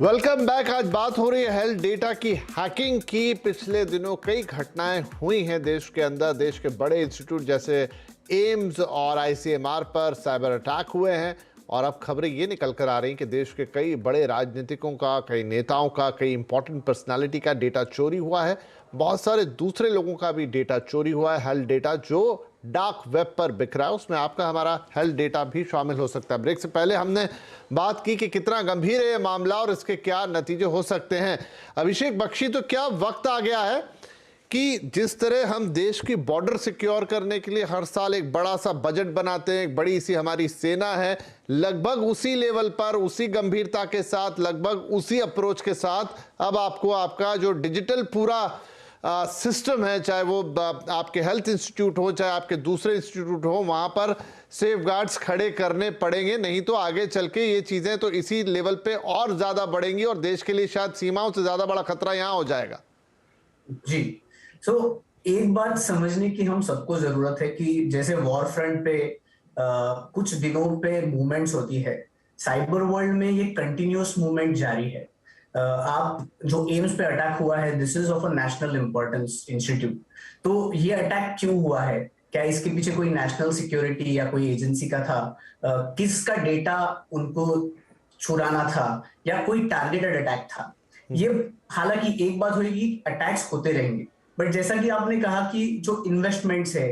Welcome back. आज बात हो रही है हेल्थ डेटा की हैकिंग की। पिछले दिनों कई घटनाएं हुई हैं देश के अंदर। देश के बड़े इंस्टीट्यूट जैसे एम्स और आईसीएमआर पर साइबर अटैक हुए हैं और अब खबरें ये निकल कर आ रही हैं कि देश के कई बड़े राजनीतिकों का, कई नेताओं का, कई इंपॉर्टेंट पर्सनालिटी का डेटा चोरी हुआ है। बहुत सारे दूसरे लोगों का भी डेटा चोरी हुआ है। हेल्थ डेटा जो डार्क वेब पर बिक रहा है उसमें आपका हमारा हेल्थ डेटा भी शामिल हो सकता है। ब्रेक से पहले हमने बात की कि कितना गंभीर है ये मामला और इसके क्या नतीजे हो सकते हैं। अभिषेक बख्शी, तो क्या वक्त आ गया है कि जिस तरह हम देश की बॉर्डर सिक्योर करने के लिए हर साल एक बड़ा सा बजट बनाते हैं, एक बड़ी सी हमारी सेना है, लगभग उसी लेवल पर, उसी गंभीरता के साथ, लगभग उसी अप्रोच के साथ अब आपको आपका जो डिजिटल पूरा सिस्टम है, चाहे वो आपके हेल्थ इंस्टीट्यूट हो, चाहे आपके दूसरे इंस्टीट्यूट हो, वहां पर सेफ गार्ड्स खड़े करने पड़ेंगे। नहीं तो आगे चल के ये चीजें तो इसी लेवल पे और ज्यादा बढ़ेंगी और देश के लिए शायद सीमाओं से ज्यादा बड़ा खतरा यहां हो जाएगा। जी। एक बात समझने की हम सबको जरूरत है कि जैसे वॉर फ्रंट पे कुछ दिनों पे मूवमेंट्स होती है, साइबर वर्ल्ड में ये कंटिन्यूअस मूवमेंट जारी है। आप जो एम्स पे अटैक हुआ है, this is of a national importance institute. तो ये अटैक क्यों हुआ है? क्या इसके पीछे कोई नेशनल सिक्योरिटी या कोई एजेंसी का था? किसका डेटा उनको चुराना था या कोई टारगेटेड अटैक था? ये हालांकि एक बात होगी, अटैक्स होते रहेंगे, बट जैसा कि आपने कहा कि जो इन्वेस्टमेंट्स है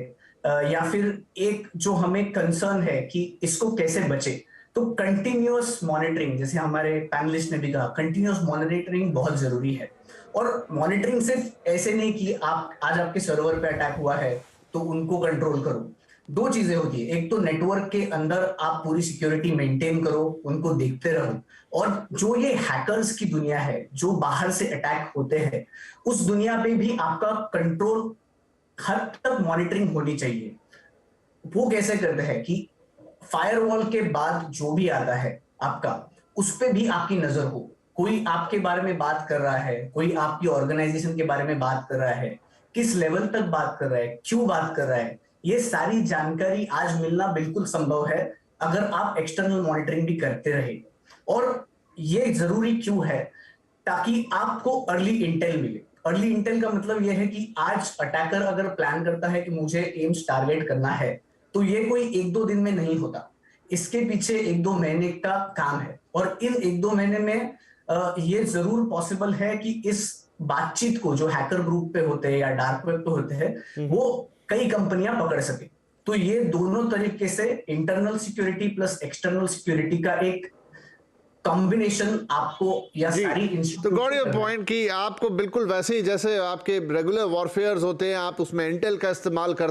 या फिर एक जो हमें कंसर्न है कि इसको कैसे बचे, तो कंटिन्यूअस मॉनिटरिंग, जैसे हमारे पैनलिस्ट ने भी कहा, कंटिन्यूअस मॉनिटरिंग बहुत जरूरी है। और मॉनिटरिंग सिर्फ ऐसे नहीं कि आप आज आपके सर्वर पे अटैक हुआ है तो उनको कंट्रोल करो। दो चीजें होती है, एक तो नेटवर्क के अंदर आप पूरी सिक्योरिटी मेंटेन करो, उनको देखते रहो, और जो ये हैकर्स की दुनिया है, जो बाहर से अटैक होते हैं, उस दुनिया पे भी आपका कंट्रोल हद तक मॉनिटरिंग होनी चाहिए। वो कैसे करते हैं कि फायरवॉल के बाद जो भी आता है आपका, उस पे भी आपकी नजर हो। कोई आपके बारे में बात कर रहा है, कोई आपकी ऑर्गेनाइजेशन के बारे में बात कर रहा है, किस लेवल तक बात कर रहा है, क्यों बात कर रहा है, ये सारी जानकारी आज मिलना बिल्कुल संभव है अगर आप एक्सटर्नल मॉनिटरिंग भी करते रहे। और ये जरूरी क्यों है? ताकि आपको अर्ली इंटेल मिले। अर्ली इंटेल का मतलब यह है कि आज अटैकर अगर प्लान करता है कि मुझे एम्स टारगेट करना है, तो ये कोई एक दो दिन में नहीं होता। इसके पीछे एक दो महीने का काम है, और इन एक दो महीने में ये जरूर पॉसिबल है कि इस बातचीत को जो हैकर ग्रुप पे होते हैं या डार्क वेब पे होते हैं, वो कई कंपनियां पकड़ सके। तो ये दोनों तरीके से internal security plus external security का एक कॉम्बिनेशन आपको या जी, सारी तो इंस्टीट्यूट गॉट को योर करना है। पॉइंट कि आपको बिल्कुल वैसे ही जैसे आपके रेगुलर वॉरफेयर्स होते हैं, आप उसमें इंटेल का इस्तेमाल करते